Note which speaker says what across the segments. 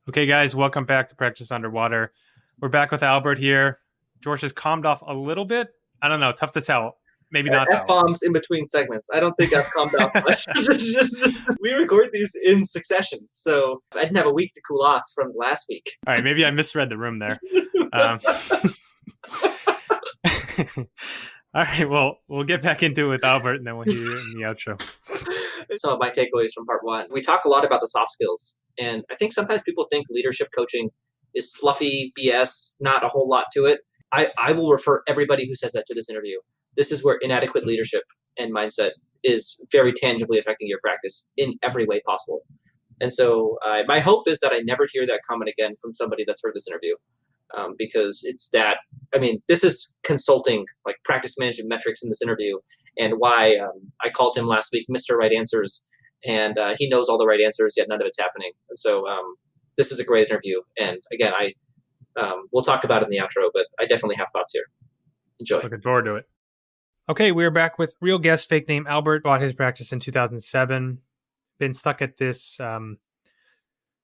Speaker 1: Okay, guys, welcome back to Practice Underwater. We're back with Albert here. George has calmed off a little bit. I don't know, tough to tell. Maybe not
Speaker 2: F
Speaker 1: though.
Speaker 2: bombs in between segments. I don't think I've calmed down much. We record these in succession, so I didn't have a week to cool off from last week.
Speaker 1: All right, maybe I misread the room there. Um, all right, well, we'll get back into it with Albert and then we'll hear you in the outro.
Speaker 2: So my takeaways from part one: we talk a lot about the soft skills, and I think sometimes people think leadership coaching is fluffy BS, not a whole lot to it. I will refer everybody who says that to this interview. This is where inadequate leadership and mindset is very tangibly affecting your practice in every way possible. And so my hope is that I never hear that comment again from somebody that's heard this interview, because it's that, I mean, this is consulting, like practice management metrics in this interview, and why I called him last week Mr. Right Answers, and he knows all the right answers, yet none of it's happening. And so this is a great interview. And again, we'll talk about it in the outro, but I definitely have thoughts here. Enjoy.
Speaker 1: Looking forward to it. Okay, we're back with real guest, fake name Albert. Bought his practice in 2007. Been stuck at this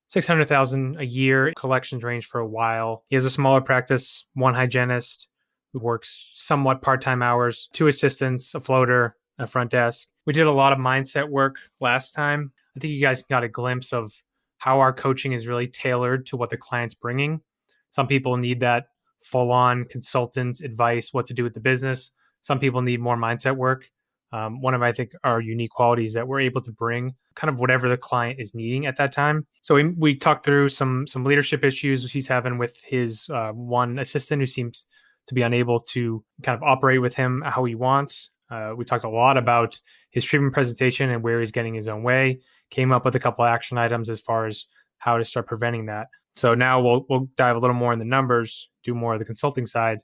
Speaker 1: 600,000 a year collections range for a while. He has a smaller practice, one hygienist who works somewhat part-time hours, two assistants, a floater, a front desk. We did a lot of mindset work last time. I think you guys got a glimpse of how our coaching is really tailored to what the client's bringing. Some people need that full-on consultant advice, what to do with the business. Some people need more mindset work. One of, I think, our unique qualities that we're able to bring kind of whatever the client is needing at that time. So we talked through some leadership issues he's having with his one assistant who seems to be unable to kind of operate with him how he wants. We talked a lot about his treatment presentation and where he's getting his own way. Came up with a couple of action items as far as how to start preventing that. So now we'll dive a little more in the numbers, do more of the consulting side.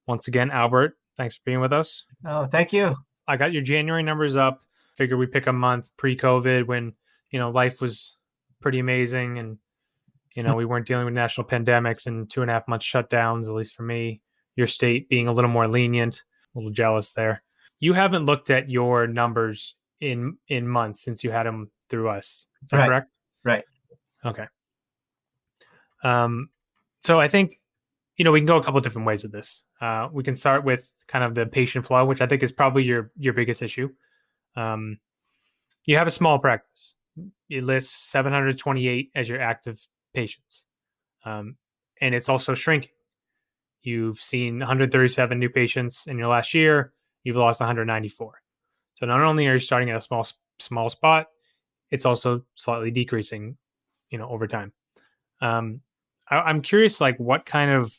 Speaker 1: Once again, Albert, thanks for being with us.
Speaker 3: Oh, thank you.
Speaker 1: I got your January numbers up. Figured we pick a month pre-COVID when, life was pretty amazing and, we weren't dealing with national pandemics and 2.5 month shutdowns, at least for me. Your state being a little more lenient, a little jealous there. You haven't looked at your numbers in months since you had them through us. Is that correct?
Speaker 3: Right.
Speaker 1: Okay. So I think, we can go a couple of different ways with this. We can start with kind of the patient flow, which I think is probably your biggest issue. You have a small practice. You list 728 as your active patients. And it's also shrinking. You've seen 137 new patients in your last year. You've lost 194. So not only are you starting at a small spot, it's also slightly decreasing, over time. I'm curious, like what kind of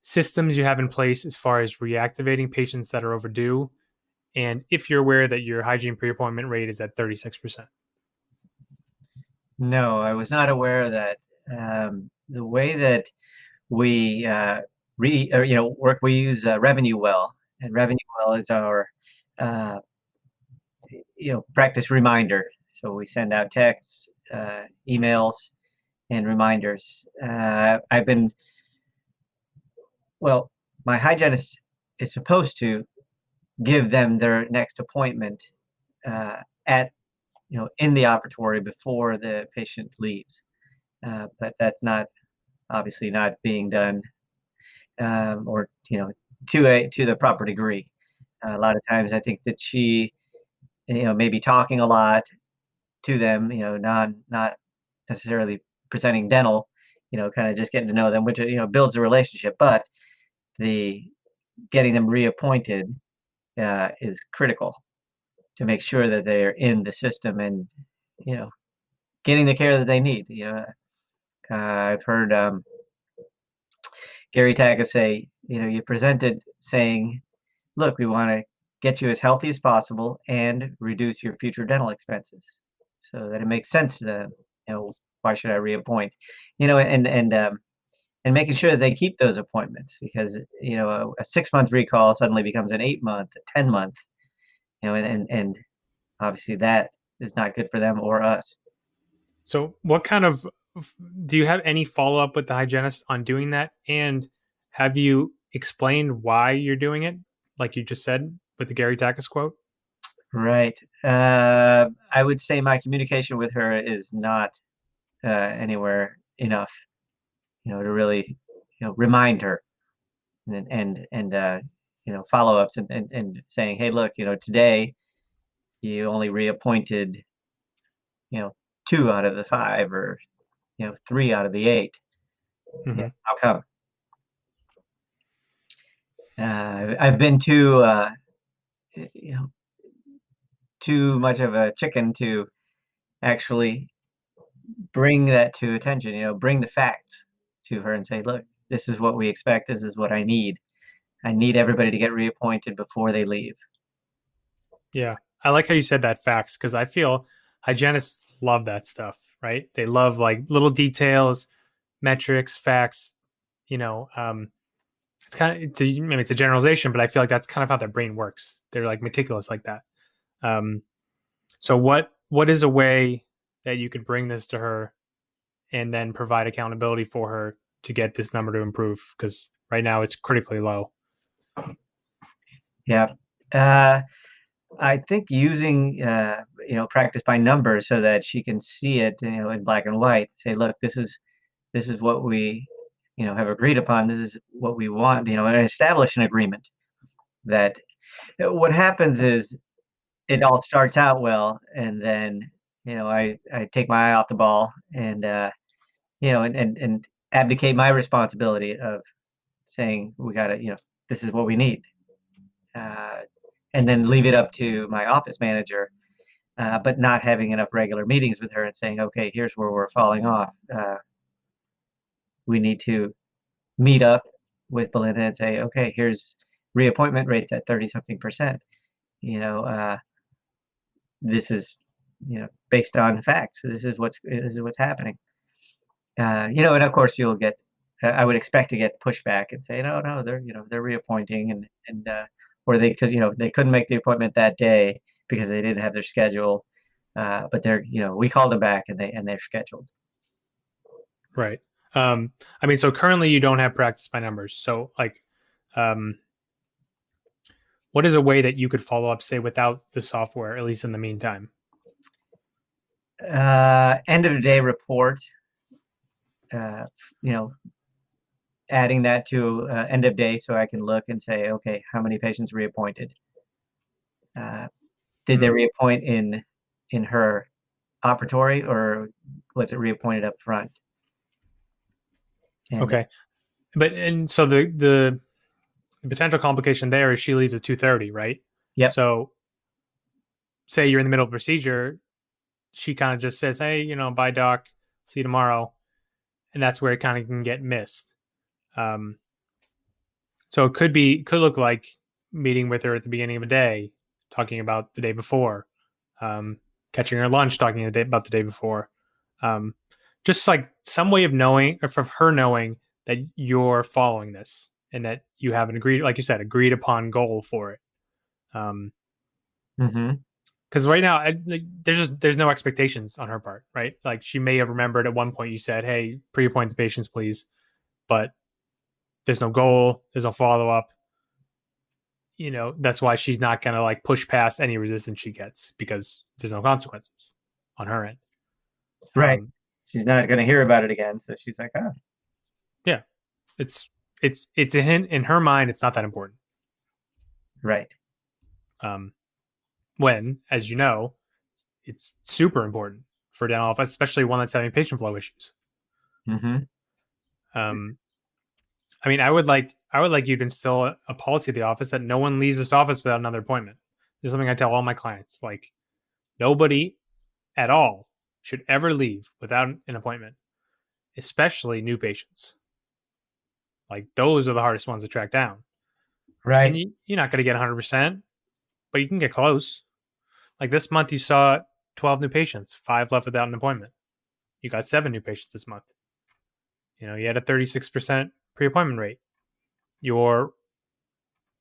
Speaker 1: systems you have in place as far as reactivating patients that are overdue, and if you're aware that your hygiene pre-appointment rate is at 36%.
Speaker 3: No, I was not aware of that. The way that we work, we use Revenue Well, and Revenue Well is our practice reminder. So we send out texts, emails, and reminders. My hygienist is supposed to give them their next appointment at in the operatory before the patient leaves, but that's obviously not being done, or to the proper degree. A lot of times I think that she may be talking a lot to them, not necessarily presenting dental, kind of just getting to know them, which builds a relationship, but the getting them reappointed is critical to make sure that they're in the system and getting the care that they need. I've heard Gary Taga say, you presented saying, look, we want to get you as healthy as possible and reduce your future dental expenses, so that it makes sense to them. Why should I reappoint? And making sure that they keep those appointments, because a 6-month recall suddenly becomes an 8-month, a 10-month, and obviously that is not good for them or us.
Speaker 1: So do you have any follow-up with the hygienist on doing that? And have you explained why you're doing it, like you just said with the Gary Takis quote?
Speaker 3: Right. I would say my communication with her is not anywhere enough, to really, remind her and follow-ups and saying, hey, look, today you only reappointed, you know, 2 out of the 5 or, 3 out of the 8. Yeah,
Speaker 1: Hmm.
Speaker 3: how come? I've been too, you know, too much of a chicken to actually bring that to attention, bring the facts to her and say, look, this is what we expect. This is what I need. I need everybody to get reappointed before they leave.
Speaker 1: Yeah. I like how you said that facts because I feel hygienists love that stuff, right? They love like little details, metrics, facts, you know, it's kind of, maybe it's a generalization, but I feel like that's kind of how their brain works. They're like meticulous like that. Um, so what is a way that you could bring this to her and then provide accountability for her to get this number to improve? Because right now it's critically low.
Speaker 3: Yeah. Uh, I think using, practice by numbers so that she can see it, in black and white. Say, look, this is what we, have agreed upon. This is what we want, and establish an agreement that what happens is it all starts out well, and then, I take my eye off the ball and, and abdicate my responsibility of saying, we got to, this is what we need. Uh, and then leave it up to my office manager, but not having enough regular meetings with her and saying, okay, here's where we're falling off. We need to meet up with Belinda and say, okay, here's reappointment rates at 30 something percent. You know, uh, this is, based on facts. So this is what's happening. And of course you'll get, I would expect to get pushback and say, no, they're reappointing and or because, they couldn't make the appointment that day because they didn't have their schedule. But we called them back and they're scheduled.
Speaker 1: Right. I mean, so currently you don't have practice by numbers. So like, um, what is a way that you could follow up, say, without the software, at least in the meantime?
Speaker 3: End of the day report, uh, you know, adding that to end of day so I can look and say, okay, how many patients reappointed? Uh, did they
Speaker 1: Hmm.
Speaker 3: reappoint in her operatory or was it reappointed up front? And
Speaker 1: Okay. But and so the potential complication there is she leaves at 2:30, right?
Speaker 3: yep,
Speaker 1: So say you're in the middle of a procedure, she kind of just says, "Hey, bye, doc. See you tomorrow," and that's where it kind of can get missed. Um, so it could look like meeting with her at the beginning of a day, talking about the day before, um, catching her lunch, talking about the day before. Um, just like some way of knowing, or of her knowing that you're following this and that you have an agreed, like you said, agreed upon goal for it. Um,
Speaker 3: hmm
Speaker 1: because right now like, there's no expectations on her part, right? Like she may have remembered at one point you said, "Hey, pre-appoint the patients, please," but there's no goal, there's no follow up. That's why she's not gonna like push past any resistance she gets because there's no consequences on her end.
Speaker 3: right.
Speaker 1: Um,
Speaker 3: She's not going to hear about it again, so she's like, oh,
Speaker 1: yeah, it's it's a hint in her mind. It's not that important.
Speaker 3: right.
Speaker 1: Um, when, as you know, it's super important for a dental office, especially one that's having patient flow issues.
Speaker 3: hmm
Speaker 1: Um, I mean, I would like you to instill a policy at the office that no one leaves this office without another appointment. This is something I tell all my clients. Like nobody at all should ever leave without an appointment, especially new patients. Like those are the hardest ones to track down. And
Speaker 3: Right.
Speaker 1: you're not going to get 100%, but you can get close. Like this month, you saw 12 new patients, 5 left without an appointment. You got 7 new patients this month. You had a 36% pre-appointment rate. Your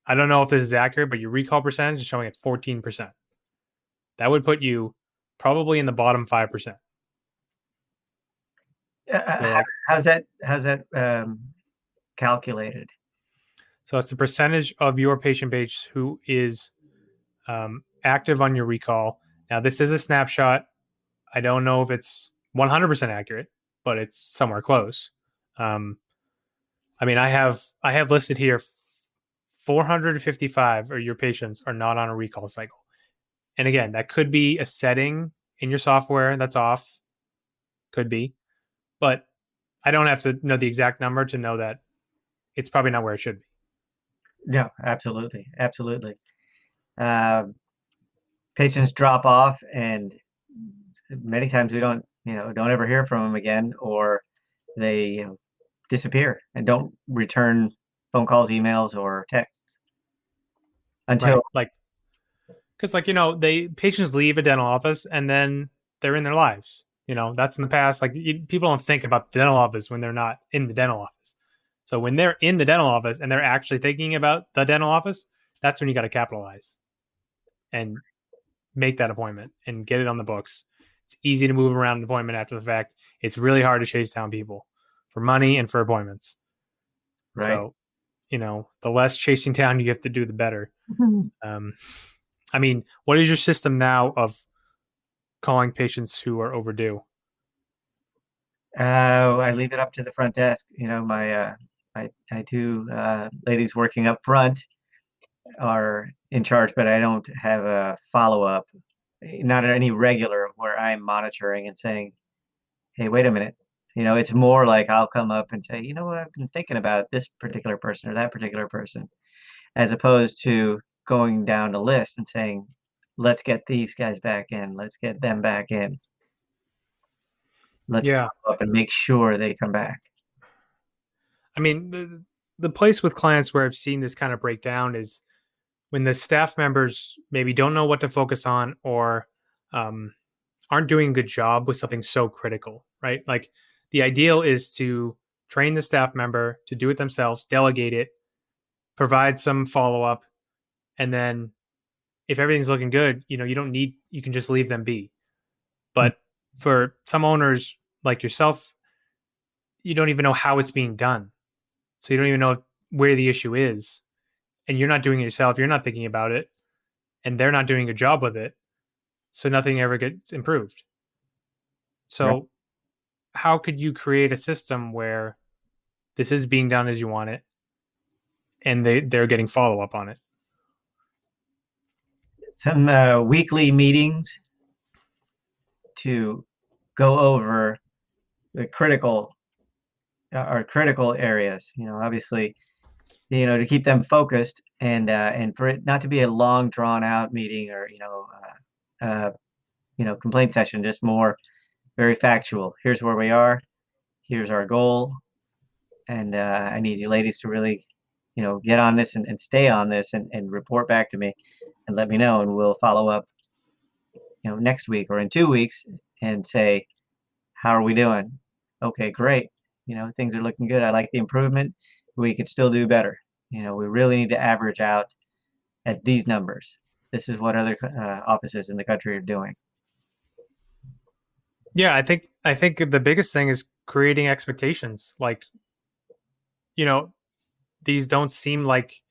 Speaker 1: I don't know if this is accurate, but your recall percentage is showing at 14%. That would put you probably in the bottom 5%. So like
Speaker 3: How's that calculated?
Speaker 1: so it's the percentage of your patient base who is active on your recall. Now, this is a snapshot. I don't know if it's 100% accurate, but it's somewhere close. I mean, I have listed here 455 of your patients are not on a recall cycle. And again, that could be a setting in your software that's off. Could be. But I don't have to know the exact number to know that it's probably not where it should be.
Speaker 3: Yeah, absolutely. Absolutely. Patients drop off, and many times we don't ever hear from them again, or they disappear and don't return phone calls, emails, or texts until
Speaker 1: Right. Like, because they patients leave a dental office and then they're in their lives. That's in the past. Like, people don't think about the dental office when they're not in the dental office. So when they're in the dental office and they're actually thinking about the dental office, that's when you got to capitalize and make that appointment and get it on the books. It's easy to move around an appointment after the fact. It's really hard to chase down people for money and for appointments.
Speaker 3: right.
Speaker 1: So, the less chasing down you have to do, the better. I mean, what is your system now of calling patients who are overdue?
Speaker 3: I leave it up to the front desk. My I two ladies working up front are in charge, but I don't have a follow-up, not any regular where I'm monitoring and saying, hey, wait a minute. It's more like I'll come up and say, what, I've been thinking about this particular person or that particular person, as opposed to going down the list and saying, let's get these guys back in, let's get them back in. Let's
Speaker 1: Yeah.
Speaker 3: follow up and make sure they come back.
Speaker 1: I mean, the place with clients where I've seen this kind of break down is when the staff members maybe don't know what to focus on, or aren't doing a good job with something so critical, right? Like, the ideal is to train the staff member to do it themselves, delegate it, provide some follow up, and then if everything's looking good, you can just leave them be. But for some owners like yourself, you don't even know how it's being done. So you don't even know where the issue is. And you're not doing it yourself. You're not thinking about it. And they're not doing a job with it. So nothing ever gets improved.
Speaker 3: Right.
Speaker 1: So how could you create a system where this is being done as you want it and they're getting follow up on it?
Speaker 3: Some weekly meetings to go over the critical our critical areas. Obviously, to keep them focused, and for it not to be a long drawn out meeting, or complaint session, just more very factual. Here's where we are. Here's our goal. And I need you ladies to really, get on this and stay on this, and report back to me and let me know, and we'll follow up, next week or in 2 weeks, and say, how are we doing? Okay, great. Things are looking good. I like the improvement. We could still do better. We really need to average out at these numbers. This is what other offices in the country are doing.
Speaker 1: Yeah, I think the biggest thing is creating expectations. Like, these don't seem like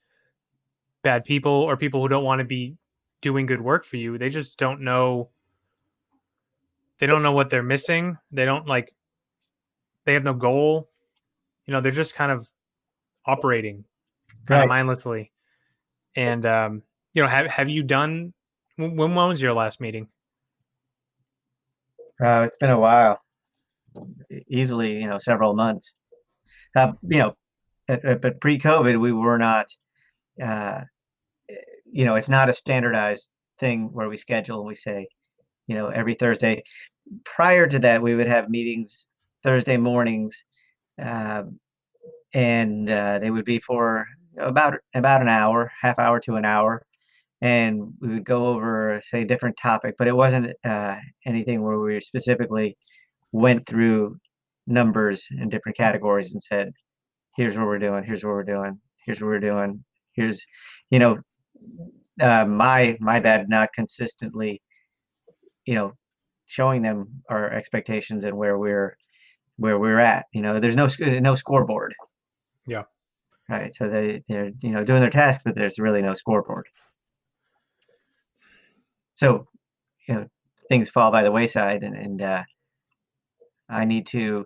Speaker 1: bad people or people who don't want to be doing good work for you. They just don't know. They don't know what they're missing. They have no goal. They're just kind of operating kind of
Speaker 3: Right.
Speaker 1: mindlessly. And, have you done, when was your last meeting?
Speaker 3: It's been a while, easily, several months. But pre-COVID, we were not, uh, it's not a standardized thing where we schedule and we say, every Thursday. Prior to that, we would have meetings Thursday mornings, and they would be for about an hour, half hour to an hour, and we would go over, say, a different topic, but it wasn't anything where we specifically went through numbers in different categories and said, here's what we're doing, here's what we're doing, here's what we're doing, here's, you know, my bad not consistently, showing them our expectations and where we're at. There's no scoreboard.
Speaker 1: Yeah.
Speaker 3: Right. So they're doing their task, but there's really no scoreboard. So, things fall by the wayside, and I need to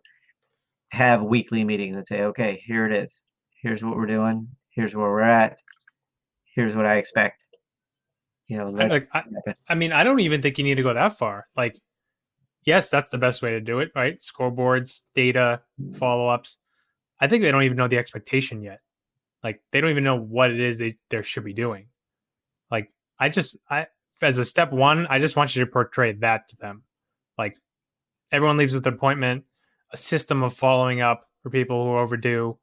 Speaker 3: have weekly meetings and say, okay, here it is. Here's what we're doing. Here's where we're at. Here's what I expect.
Speaker 1: I,
Speaker 3: Let's
Speaker 1: like, I mean, I don't even think you need to go that far. Like, yes, that's the best way to do it, right? Scoreboards, data, follow ups. I think they don't even know the expectation yet. Like, they don't even know what it is they should be doing. Like, I as a step one, I just want you to portray that to them. Like, everyone leaves with an appointment, a system of following up for people who are overdue.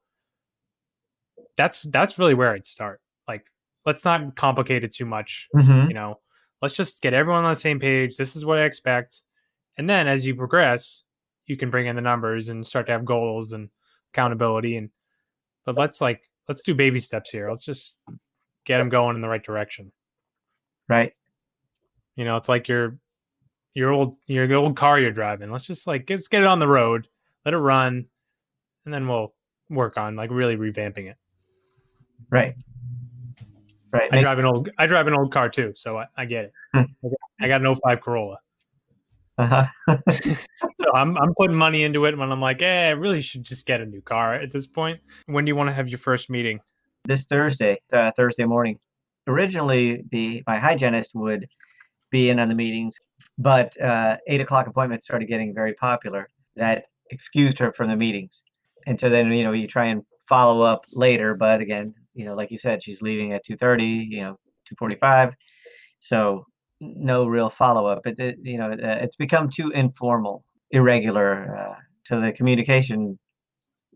Speaker 1: That's really where I'd start. Like, let's not complicate it too much.
Speaker 3: Mm-hmm.
Speaker 1: You know, let's just get everyone on the same page. This is what I expect, and then as you progress, you can bring in the numbers and start to have goals and accountability. And but let's do baby steps here. Let's just get them going in the right direction.
Speaker 3: Right.
Speaker 1: It's like your old car you're driving. Let's just let's get it on the road, let it run, and then we'll work on really revamping it.
Speaker 3: Right. Right.
Speaker 1: I drive an old car too, so I get it. I got an '05 Corolla.
Speaker 3: Uh-huh.
Speaker 1: So I'm putting money into it when I'm like, I really should just get a new car at this point. When do you want to have your first meeting?
Speaker 3: This Thursday morning. Originally, my hygienist would be in on the meetings, but 8 o'clock appointments started getting very popular. That excused her from the meetings. And so then, you try and follow up later, but again, like you said, she's leaving at 2:30, 2:45. So no real follow up. It's become too informal, irregular. So the communication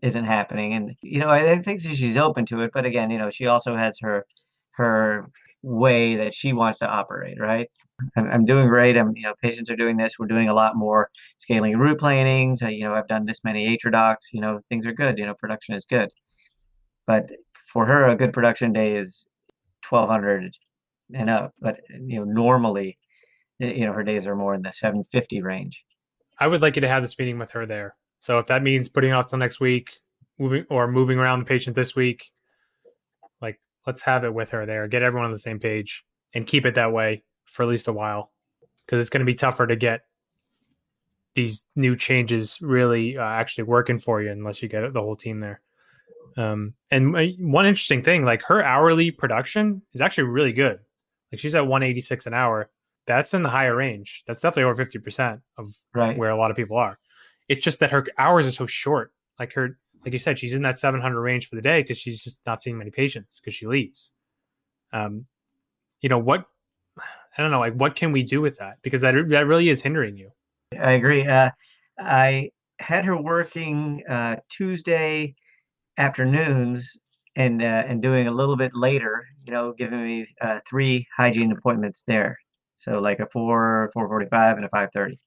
Speaker 3: isn't happening. And I think she's open to it, but again, she also has her way that she wants to operate, right? I'm doing great. Patients are doing this. We're doing a lot more scaling and route plannings. I've done this many atridocs. Things are good. Production is good. But for her, a good production day is 1,200 and up. But normally, her days are more in the 750 range.
Speaker 1: I would like you to have this meeting with her there. So if that means putting it off till next week, moving around the patient this week, let's have it with her there. Get everyone on the same page and keep it that way for at least a while, because it's going to be tougher to get these new changes really actually working for you unless you get the whole team there. And one interesting thing, her hourly production is actually really good. She's at 186 an hour. That's in the higher range. That's definitely over 50% of
Speaker 3: Right.
Speaker 1: where a lot of people are. It's just that her hours are so short. Like you said, she's in that 700 range for the day because she's just not seeing many patients because she leaves. What I don't know, what can we do with that? Because that really is hindering you.
Speaker 3: I agree. I had her working Tuesday afternoons and doing a little bit later, giving me 3 hygiene appointments there. So like a 4:45 and a 5:30.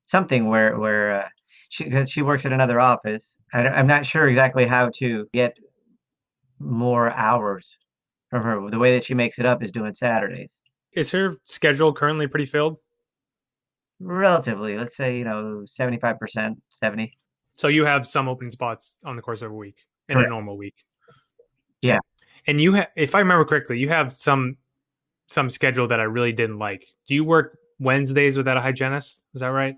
Speaker 3: Something where because she works at another office. I'm not sure exactly how to get more hours from her. The way that she makes it up is doing Saturdays.
Speaker 1: Is her schedule currently pretty filled?
Speaker 3: Relatively, let's say, 75%, 70.
Speaker 1: So you have some open spots on the course of a week in
Speaker 3: Correct.
Speaker 1: a normal week.
Speaker 3: Yeah.
Speaker 1: And if I remember correctly, you have some schedule that I really didn't like. Do you work Wednesdays without a hygienist? Is that right?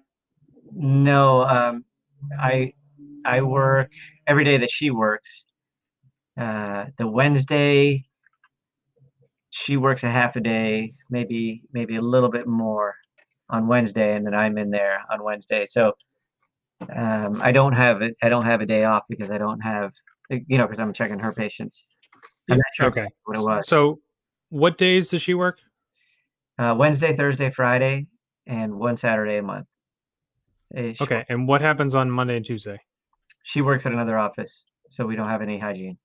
Speaker 3: No, I work every day that she works. The Wednesday she works a half a day, maybe a little bit more on Wednesday, and then I'm in there on Wednesday. So I don't have it. I don't have a day off because I don't have, because I'm checking her patients. I'm not sure
Speaker 1: Okay.
Speaker 3: what it was.
Speaker 1: So what days does she work?
Speaker 3: Wednesday, Thursday, Friday, and one Saturday a month.
Speaker 1: Okay. And what happens on Monday and Tuesday?
Speaker 3: She works at another office, so we don't have any hygiene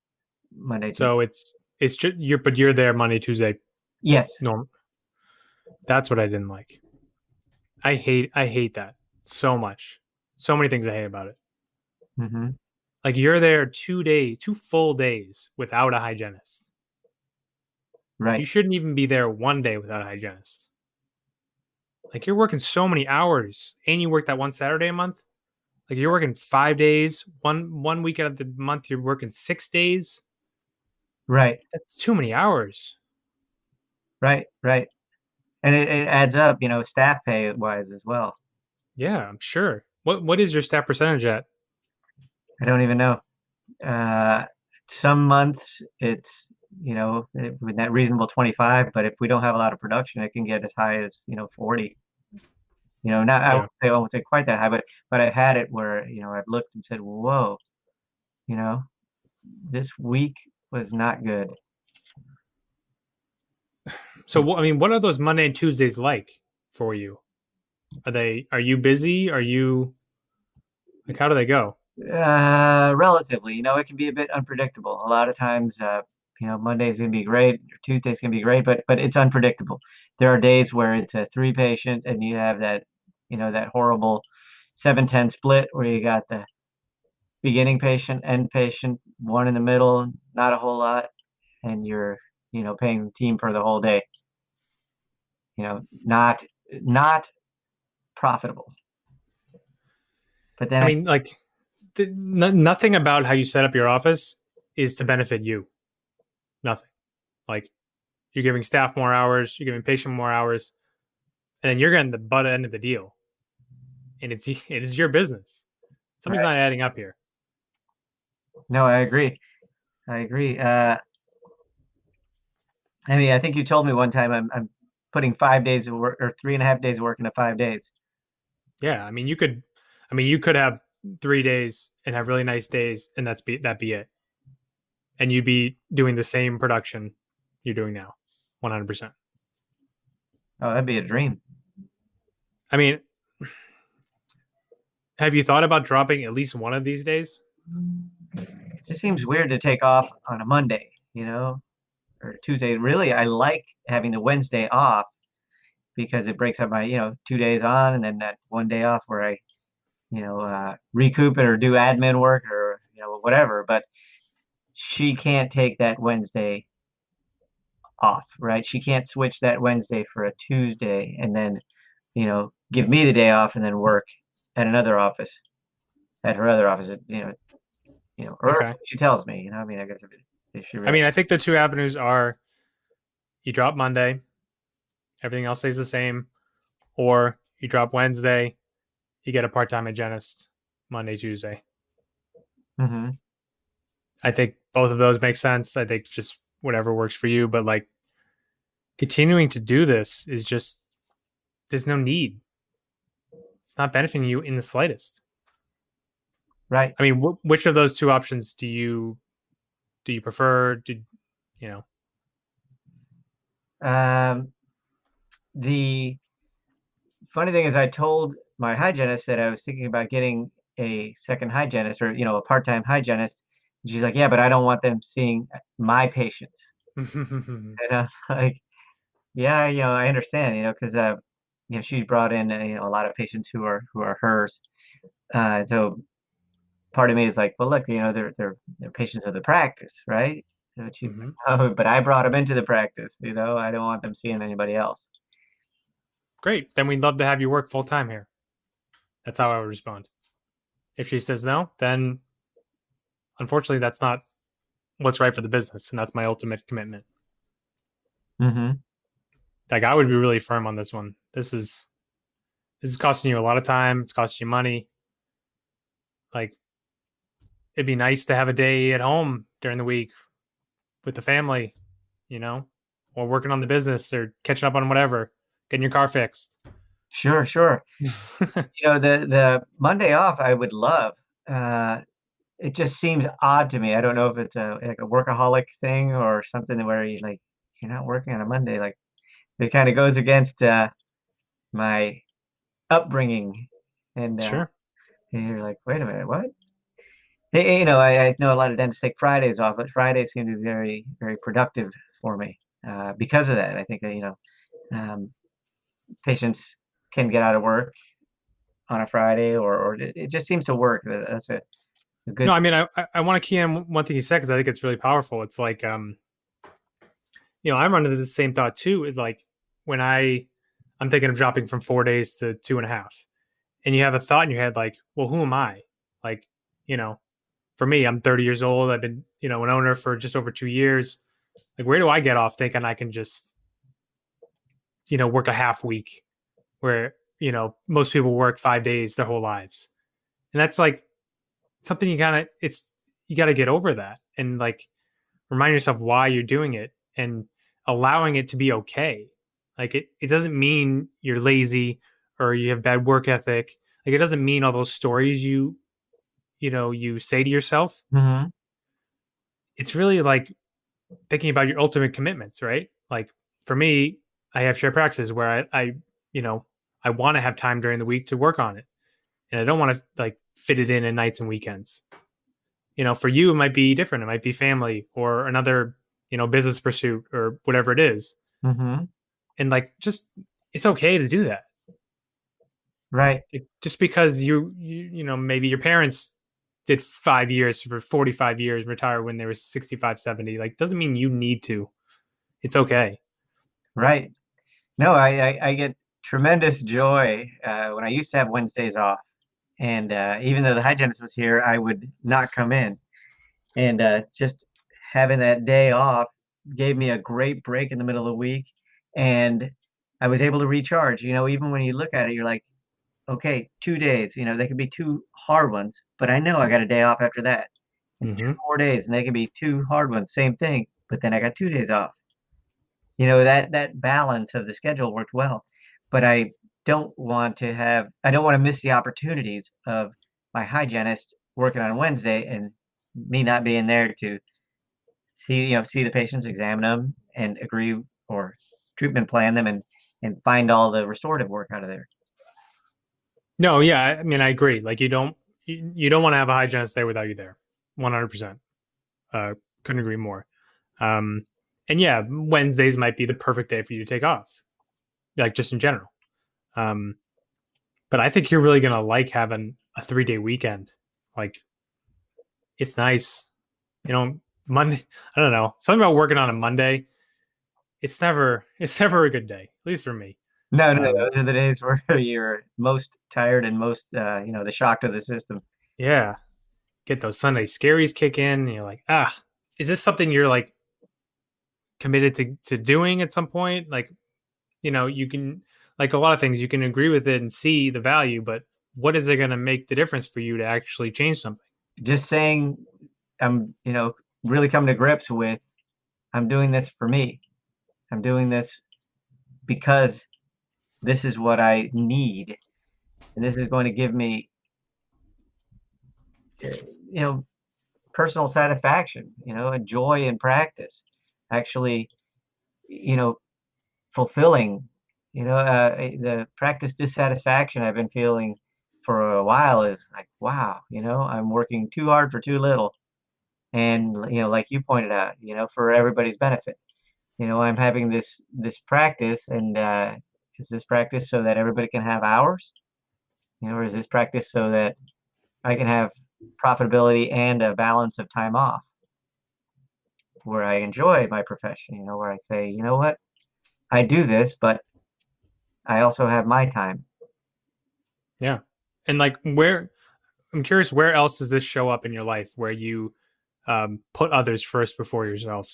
Speaker 3: Monday, Tuesday.
Speaker 1: So it's just you're there Monday, Tuesday.
Speaker 3: Yes.
Speaker 1: Normal. That's what I didn't like. I hate that so much. So many things I hate about it.
Speaker 3: Mm-hmm.
Speaker 1: You're there 2 full days without a hygienist.
Speaker 3: Right.
Speaker 1: You shouldn't even be there one day without a hygienist. You're working so many hours, and you work that one Saturday a month. You're working 5 days. One week out of the month, you're working 6 days.
Speaker 3: Right.
Speaker 1: That's too many hours.
Speaker 3: Right. And it adds up, staff pay wise as well.
Speaker 1: Yeah, I'm sure. What is your staff percentage at?
Speaker 3: I don't even know. Uh, some months it's, with that reasonable 25, but if we don't have a lot of production, it can get as high as, 40. Not
Speaker 1: Yeah.
Speaker 3: I won't say quite that high, but I've had it where, I've looked and said, whoa, you know, this week was not good.
Speaker 1: So, I mean, what are those Monday and Tuesdays like for you? Are you busy? Are you like, how do they go?
Speaker 3: Relatively, it can be a bit unpredictable. A lot of times, Monday's gonna be great, or Tuesday's gonna be great, but it's unpredictable. There are days where it's a three patient and you have that, that horrible 7-10 split where you got the beginning patient, end patient, one in the middle, not a whole lot, and you're, paying the team for the whole day. Not profitable. But then
Speaker 1: I mean, like, nothing about how you set up your office is to benefit you. Nothing. Like, you're giving staff more hours, you're giving patient more hours, and then you're getting the butt end of the deal. And it is your business. Something's
Speaker 3: right.
Speaker 1: not adding up here.
Speaker 3: No, I agree. I agree. I mean, I think you told me one time I'm putting 5 days of work or 3.5 days of work into 5 days.
Speaker 1: Yeah, I mean, you could have 3 days and have really nice days, and that be it, and you'd be doing the same production you're doing now, 100%.
Speaker 3: Oh, that'd be a dream.
Speaker 1: I mean, have you thought about dropping at least one of these days?
Speaker 3: It just seems weird to take off on a Monday, or Tuesday. Really, I like having the Wednesday off because it breaks up my, 2 days on and then that one day off where I, recoup it or do admin work or, whatever. But she can't take that Wednesday off, right? She can't switch that Wednesday for a Tuesday and then, give me the day off and then work at another office, at her other office, or
Speaker 1: Okay.
Speaker 3: she tells me, I mean, I guess if she
Speaker 1: I
Speaker 3: really,
Speaker 1: mean, I think the two avenues are you drop Monday, everything else stays the same, or you drop Wednesday, you get a part-time hygienist Monday, Tuesday.
Speaker 3: hmm
Speaker 1: I think both of those make sense. I think just whatever works for you, but like continuing to do this is just there's no need. It's not benefiting you in the slightest.
Speaker 3: right.
Speaker 1: I mean, which of those two options do you prefer? You know?
Speaker 3: Um, the funny thing is, I told my hygienist that I was thinking about getting a second hygienist or, a part-time hygienist. And she's like, yeah, but I don't want them seeing my patients. And I'm like, yeah, I understand, because, she's brought in, a lot of patients who are hers. So part of me is like, well, look, they're patients of the practice, right? And she's
Speaker 1: hmm
Speaker 3: like, oh, but I brought them into the practice, I don't want them seeing anybody else.
Speaker 1: Great. Then we'd love to have you work full time here. That's how I would respond. If she says no, then unfortunately that's not what's right for the business, and that's my ultimate commitment.
Speaker 3: hmm
Speaker 1: Like I would be really firm on this one. This is costing you a lot of time. It's costing you money. Like it'd be nice to have a day at home during the week with the family, you know, or working on the business or catching up on whatever, getting your car fixed.
Speaker 3: Sure, sure. The Monday off I would love. Uh, it just seems odd to me. I don't know if it's like a workaholic thing or something where you're not working on a Monday. Like it kind of goes against my upbringing, and
Speaker 1: Sure.
Speaker 3: you're like, wait a minute, what? I know a lot of dentists take Fridays off, but Fridays seem to be very, very productive for me because of that. I think um, patients can get out of work on a Friday, or it just seems to work. That's a
Speaker 1: No,
Speaker 3: good.
Speaker 1: I mean, I want to key in one thing you said because I think it's really powerful. It's like, I run into the same thought too. Is like when I'm thinking of dropping from 4 days to 2.5, and you have a thought in your head like, well, who am I? Like, you know, for me, I'm 30 years old. I've been, an owner for just over 2 years. Like, where do I get off thinking I can just work a half week where, most people work 5 days their whole lives. And that's like something you got to get over that and like remind yourself why you're doing it and allowing it to be okay. Like it doesn't mean you're lazy or you have bad work ethic. Like it doesn't mean all those stories you say to yourself.
Speaker 3: Mm-hmm.
Speaker 1: It's really like thinking about your ultimate commitments, right? Like for me, I have shared practices where you know, I want to have time during the week to work on it. And I don't want to like fit it in at nights and weekends. For you, it might be different. It might be family or another, business pursuit or whatever it is.
Speaker 3: Mm-hmm.
Speaker 1: And like, just, it's okay to do that.
Speaker 3: Right.
Speaker 1: Just because maybe your parents did 5 years for 45 years, retire when they were 65, 70, like, doesn't mean you need to. It's okay.
Speaker 3: Right. No, I get tremendous joy when I used to have Wednesdays off. And even though the hygienist was here, I would not come in. And just having that day off gave me a great break in the middle of the week. And I was able to recharge. Even when you look at it, you're like, okay, 2 days, they could be two hard ones, but I know I got a day off after that. And two
Speaker 1: Hmm.
Speaker 3: more days, and they can be two hard ones, same thing, but then I got 2 days off. That balance of the schedule worked well. But I don't want to miss the opportunities of my hygienist working on Wednesday and me not being there to see the patients, examine them, and agree or treatment plan them and find all the restorative work out of there.
Speaker 1: No, yeah, I mean, I agree. Like, you don't want to have a hygienist there without you there. 100%. Couldn't agree more. Um, and yeah, Wednesdays might be the perfect day for you to take off, like just in general. Um, but I think you're really gonna like having a 3 day weekend. Like, it's nice. Monday. I don't know. Something about working on a Monday. It's never a good day, at least for me.
Speaker 3: No, no,
Speaker 1: Um,
Speaker 3: those are the days where you're most tired and most, the shock to the system.
Speaker 1: yeah, get those Sunday scaries kick in, and you're like, is this something you're like committed to doing at some point? Like, you can, like a lot of things, you can agree with it and see the value, but what is it going to make the difference for you to actually change something?
Speaker 3: Just saying, I'm, really coming to grips with, I'm doing this for me. I'm doing this because this is what I need, and this is going to give me, uh, you know, personal satisfaction, a joy in practice, actually, you know, fulfilling, the practice dissatisfaction I've been feeling for a while is like, wow, I'm working too hard for too little. And, like you pointed out, for everybody's benefit, I'm having this practice and, is this practice so that everybody can have hours, or is this practice so that I can have profitability and a balance of time off where I enjoy my profession, where I say, you know what, I do this, but I also have my time.
Speaker 1: Yeah. And like, I'm curious, where else does this show up in your life where you put others first before yourself?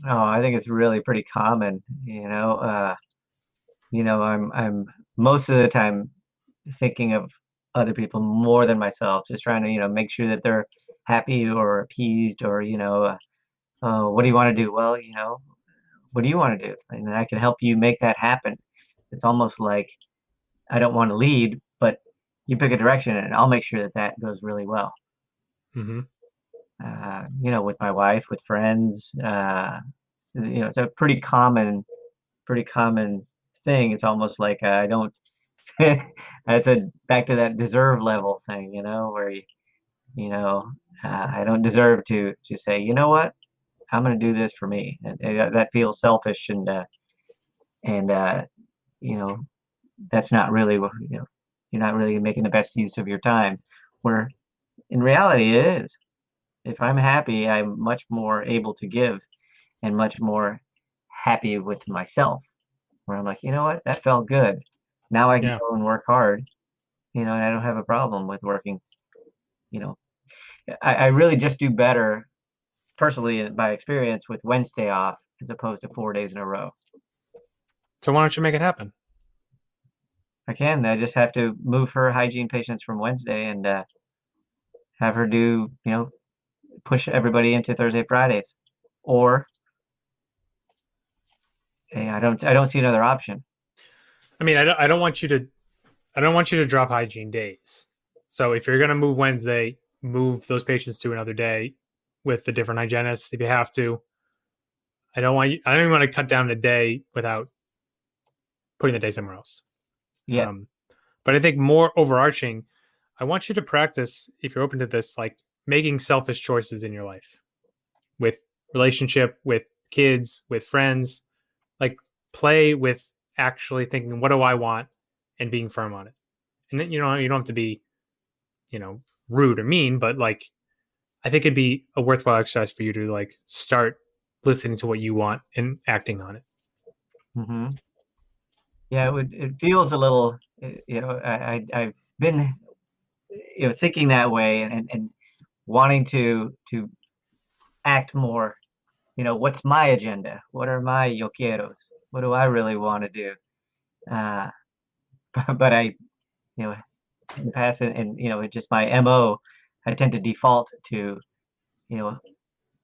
Speaker 3: Oh, I think it's really pretty common, I'm most of the time thinking of other people more than myself, just trying to, make sure that they're happy or appeased or, what do you want to do? Well, what do you want to do? And I can help you make that happen. It's almost like I don't want to lead, but you pick a direction and I'll make sure that that goes really well.
Speaker 1: Hmm.
Speaker 3: With my wife, with friends, it's a pretty common thing. It's almost like I don't. That's back to that deserve level thing, where you know, I don't deserve to say, you know what, I'm going to do this for me, and that feels selfish, and you know, that's not really what you're not really making the best use of your time. Where in reality, it is. If I'm happy, I'm much more able to give and much more happy with myself. Where I'm like, you know what, that felt good. Now I can
Speaker 1: Yeah.
Speaker 3: go and work hard, and I don't have a problem with working. You know, I really just do better personally by experience with Wednesday off as opposed to 4 days in a row.
Speaker 1: So why don't you make it happen?
Speaker 3: I can. I just have to move her hygiene patients from Wednesday and have her do, push everybody into Thursday, Fridays. Or I don't see another option.
Speaker 1: I mean, I don't want you to drop hygiene days. So if you're going to move Wednesday, move those patients to another day with a different hygienist if you have to. I don't even want to cut down a day without putting the day somewhere else.
Speaker 3: Yeah.
Speaker 1: But I think more overarching, I want you to practice, if you're open to this, like making selfish choices in your life with relationship, with kids, with friends. Like play with actually thinking, what do I want, and being firm on it. And then you don't have to be, you know, rude or mean, but like I think it'd be a worthwhile exercise for you to like start listening to what you want and acting on it.
Speaker 3: hmm Yeah, it feels a little, I've been, thinking that way and wanting to act more, what's my agenda? What are my yo quieros? What do I really want to do? Uh, but you know, in the past and it's just my MO, I tend to default to, you know,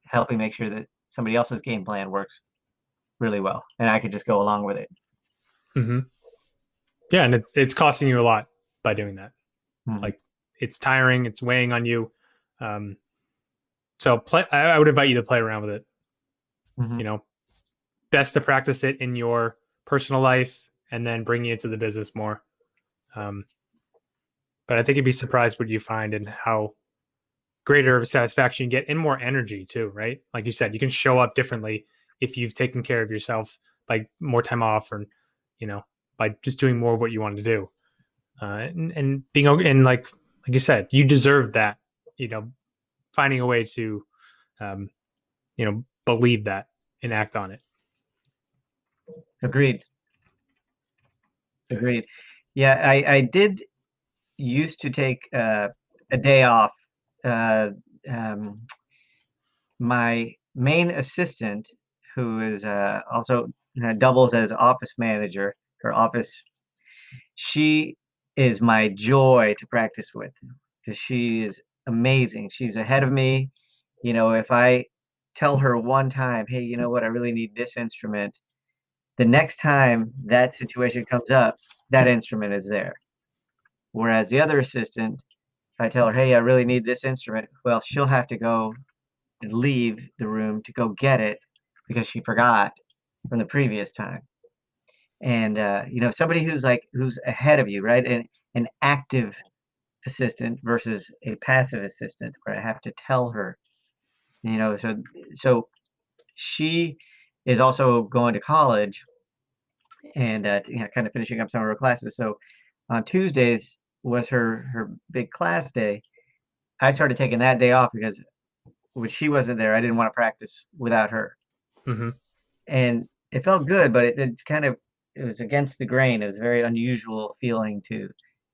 Speaker 3: helping make sure that somebody else's game plan works really well, and I could just go along with it.
Speaker 1: Mm-hmm. Yeah, and it's costing you a lot by doing that.
Speaker 3: Mhm.
Speaker 1: Like it's tiring, it's weighing on you. Um, so play. I would invite you to play around with it. You
Speaker 3: Mhm.
Speaker 1: know, best to practice it in your personal life and then bring it into the business more. Um, but I think you'd be surprised what you find and how greater of satisfaction you get and more energy too, right? Like you said, you can show up differently if you've taken care of yourself by more time off or, you know, by just doing more of what you want to do. And being okay. And like you said, you deserve that, you know, finding a way to, um, believe that and act on it.
Speaker 3: Agreed. Agreed. Yeah, I did used to take a day off. Uh, um, my main assistant, who is also doubles as office manager, her office, she is my joy to practice with because she is amazing. She's ahead of me. If I tell her one time, hey, you know what, I really need this instrument, the next time that situation comes up, that instrument is there. Whereas the other assistant, if I tell her, hey, I really need this instrument, well, she'll have to go and leave the room to go get it because she forgot from the previous time. And somebody who's ahead of you, right? And an active assistant versus a passive assistant where I have to tell her, so she is also going to college and kind of finishing up some of her classes. So on Tuesdays was her big class day. I started taking that day off because when she wasn't there, I didn't want to practice without her.
Speaker 1: Mm-hmm.
Speaker 3: And it felt good, but it was against the grain. It was a very unusual feeling to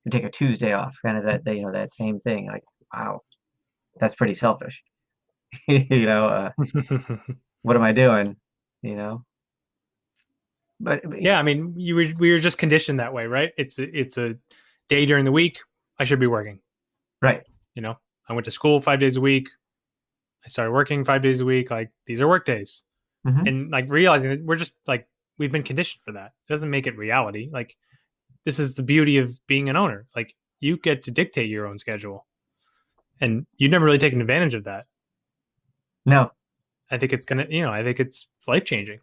Speaker 3: take a Tuesday off, kind of that same thing. Like, wow, that's pretty selfish. you know, uh, what am I doing? You know, but
Speaker 1: Yeah, I mean, we were just conditioned that way, right? It's a day during the week. I should be working.
Speaker 3: right.
Speaker 1: You know, I went to school 5 days a week. I started working 5 days a week. Like these are work days,
Speaker 3: hmm
Speaker 1: and like realizing that we're just like we've been conditioned for that. It doesn't make it reality. Like this is the beauty of being an owner. Like you get to dictate your own schedule, and you've never really taken advantage of that.
Speaker 3: No,
Speaker 1: I think it's gonna, I think it's life changing.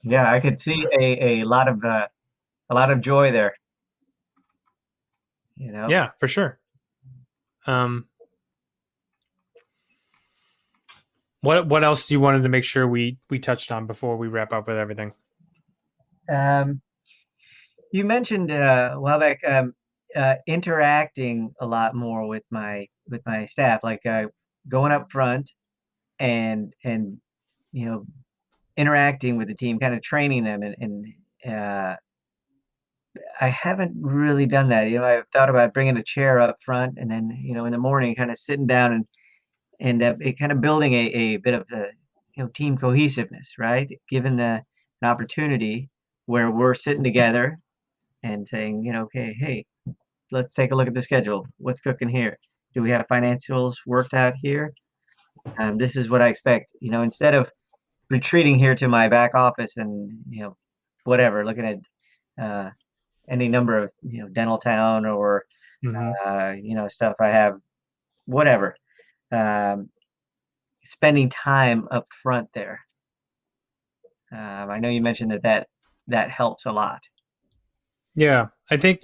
Speaker 3: yeah, I could see a lot of joy there. You know,
Speaker 1: Yeah, for sure. Um, what else do you wanted to make sure we touched on before we wrap up with everything?
Speaker 3: um, you mentioned a while back interacting a lot more with my staff, like going up front and you know interacting with the team, kind of training them, and I haven't really done that. I've thought about bringing a chair up front, and then in the morning, kind of sitting down and it kind of building a bit of team cohesiveness, right? Given an opportunity where we're sitting together and saying, okay, hey, let's take a look at the schedule. What's cooking here? Do we have financials worked out here? This is what I expect. Instead of retreating here to my back office and whatever, looking at any number of Dental Town or
Speaker 1: Mm-hmm.
Speaker 3: stuff I have, whatever. Um, Spending time up front there. I know you mentioned that helps a lot.
Speaker 1: Yeah, I think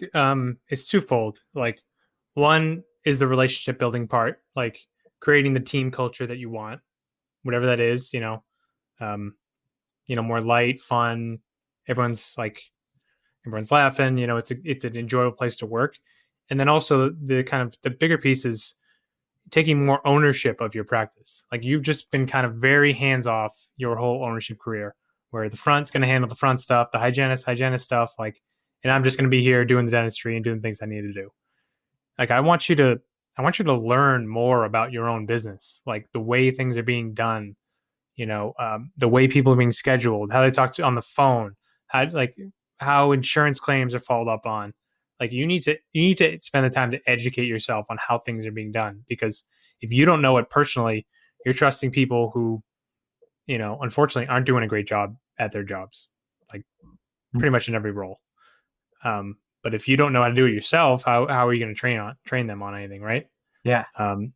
Speaker 1: it's twofold. Like, one is the relationship building part, like creating the team culture that you want, whatever that is. Um, more light, fun. Everyone's like everyone's laughing. It's an enjoyable place to work. And then also the kind of the bigger piece is taking more ownership of your practice. Like you've just been kind of very hands off your whole ownership career, where the front's going to handle the front stuff, the hygienist stuff, like, and I'm just going to be here doing the dentistry and doing the things I need to do. Like I want you to learn more about your own business, like the way things are being done, the way people are being scheduled, how they talk to on the phone, how insurance claims are followed up on. Like you need to spend the time to educate yourself on how things are being done, because if you don't know it personally, you're trusting people who, unfortunately aren't doing a great job at their jobs, like pretty much in every role. But if you don't know how to do it yourself, how are you going to train them on anything, right?
Speaker 3: Yeah.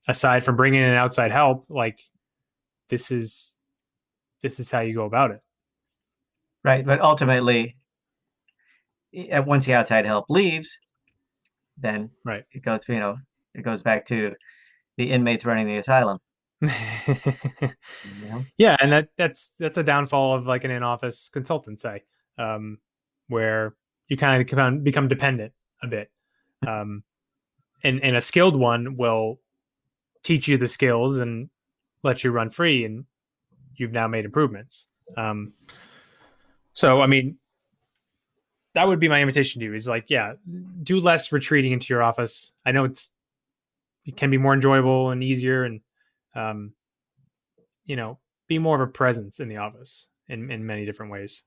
Speaker 1: Aside from bringing in outside help, like this is how you go about it.
Speaker 3: Right. But ultimately, once the outside help leaves, then
Speaker 1: Right.
Speaker 3: it goes back to the inmates running the asylum.
Speaker 1: Yeah, and that's a downfall of like an in-office consultant, say, where you kind of become dependent a bit, and a skilled one will teach you the skills and let you run free, and you've now made improvements. So I mean, that would be my invitation to you, is like, yeah, do less retreating into your office. I know it can be more enjoyable and easier, and um, be more of a presence in the office in many different ways.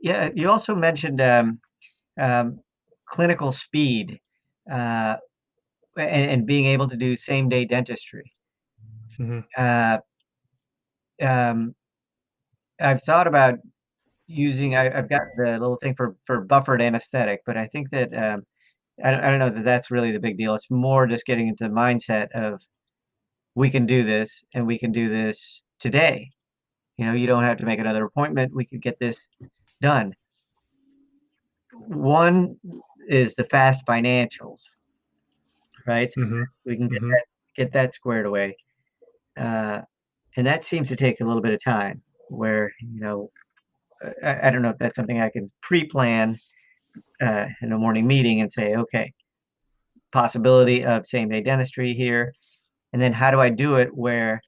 Speaker 3: Yeah. You also mentioned um, clinical speed uh, and being able to do same day dentistry.
Speaker 1: Mm-hmm.
Speaker 3: Uh, um, I've thought about using. I've got the little thing for buffered anesthetic, but I think that I don't know that that's really the big deal. It's more just getting into the mindset of we can do this and we can do this today. You don't have to make another appointment. We could get this done. One is the fast financials, right? So
Speaker 1: Mm-hmm.
Speaker 3: we can
Speaker 1: Mm-hmm.
Speaker 3: get that squared away. Uh, and that seems to take a little bit of time where, I don't know if that's something I can pre-plan in a morning meeting and say, okay, possibility of same day dentistry here. And then how do I do it where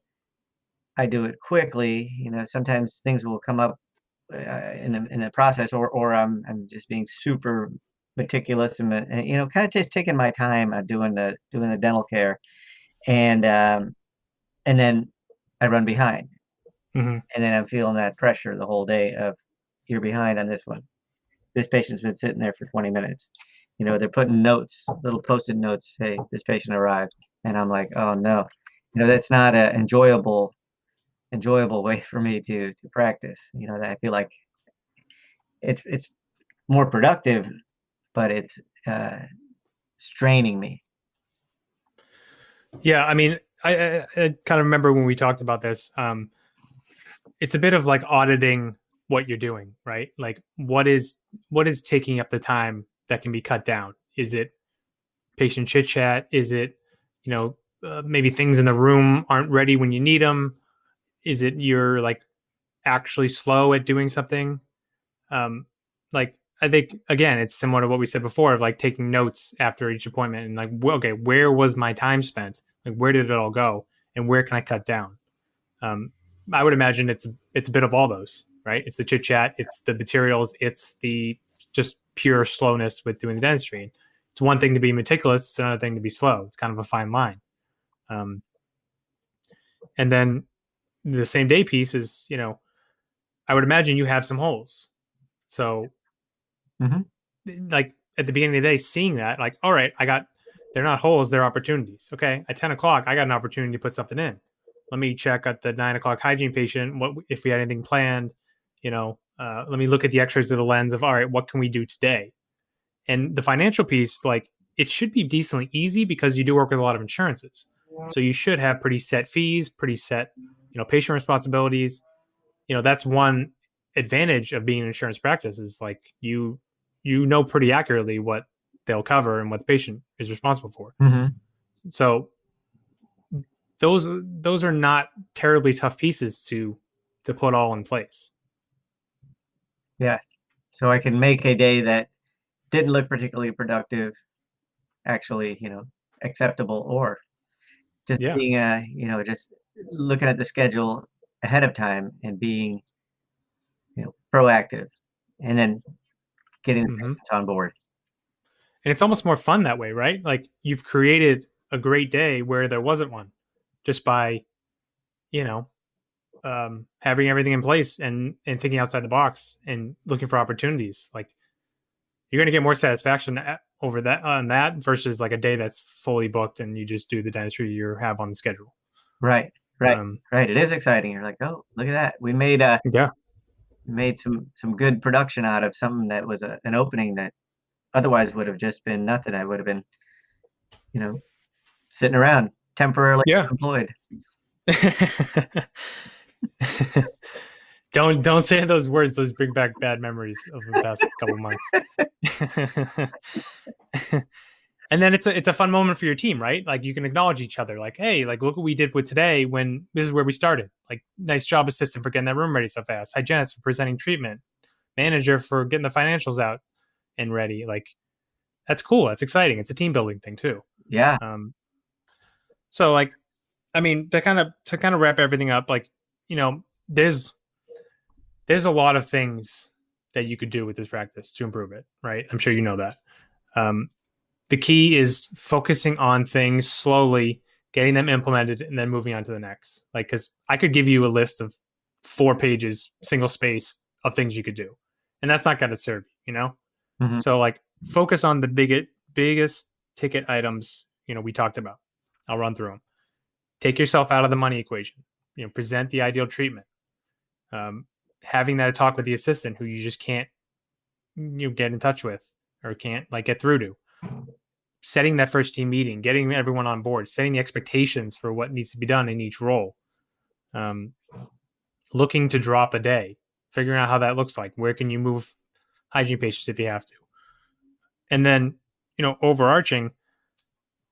Speaker 3: I do it quickly? Sometimes things will come up in the process, or I'm just being super meticulous and kind of just taking my time doing the dental care, and then I run behind,
Speaker 1: Mm-hmm.
Speaker 3: and then I'm feeling that pressure the whole day of you're behind on this one. This patient's been sitting there for 20 minutes. They're putting notes, little post-it notes. Hey, this patient arrived, and I'm like, oh no, that's not a enjoyable way for me to practice. That I feel like it's more productive, but it's uh, straining me.
Speaker 1: Yeah, I mean, I kind of remember when we talked about this. It's a bit of like auditing what you're doing, right? Like, what is taking up the time that can be cut down? Is it patient chit chat? Is it, maybe things in the room aren't ready when you need them? Is it you're like actually slow at doing something? Um, like I think again, it's similar to what we said before of like taking notes after each appointment and like, okay, where was my time spent? Like, where did it all go, and where can I cut down? Um, I would imagine it's a bit of all those, right? It's the chit chat, it's the materials, it's the just pure slowness with doing the dentistry. It's one thing to be meticulous; it's another thing to be slow. It's kind of a fine line. Um, and then the same day piece is, I would imagine you have some holes. So like at the beginning of the day, seeing that, like, all right, they're not holes, they're opportunities. Okay. At 10 o'clock, I got an opportunity to put something in. Let me check at the 9 o'clock hygiene patient. What, if we had anything planned, let me look at the x-rays of the lens of, all right, what can we do today? And the financial piece, like, it should be decently easy because you do work with a lot of insurances. So you should have pretty set fees, pretty set, patient responsibilities. That's one advantage of being an insurance practice is like you know pretty accurately what they'll cover and what the patient is responsible for. So those are not terribly tough pieces to put all in place.
Speaker 3: Yeah. So I can make a day that didn't look particularly productive actually, acceptable, or just
Speaker 1: Yeah.
Speaker 3: being just looking at the schedule ahead of time and being, proactive, and then getting the patients on board.
Speaker 1: And it's almost more fun that way, right? Like you've created a great day where there wasn't one just by, having everything in place and thinking outside the box and looking for opportunities. Like you're going to get more satisfaction over that on that versus like a day that's fully booked and you just do the dentistry you have on the schedule.
Speaker 3: Right. Right. It is exciting. You're like, oh, look at that. We made some good production out of something that was an opening that otherwise would have just been nothing. I would have been, sitting around temporarily employed.
Speaker 1: Don't say those words. Those bring back bad memories of the past couple months. And then it's a fun moment for your team, right? Like you can acknowledge each other. Like, hey, like look what we did with today when this is where we started. Like, nice job, assistant, for getting that room ready so fast. Hygienist for presenting treatment. Manager for getting the financials out and ready. Like, that's cool. That's exciting. It's a team building thing too.
Speaker 3: Yeah.
Speaker 1: So like, I mean, to kind of wrap everything up, like, there's a lot of things that you could do with this practice to improve it, right? I'm sure you know that. The key is focusing on things slowly, getting them implemented, and then moving on to the next. Like, because I could give you a list of 4 pages, single space of things you could do, and that's not going to serve you, So like, focus on the biggest ticket items, we talked about. I'll run through them. Take yourself out of the money equation. Present the ideal treatment. Having that talk with the assistant who you just can't get in touch with or can't like get through to. Setting that first team meeting, getting everyone on board, setting the expectations for what needs to be done in each role. Looking to drop a day, figuring out how that looks like. Where can you move hygiene patients if you have to? And then, overarching,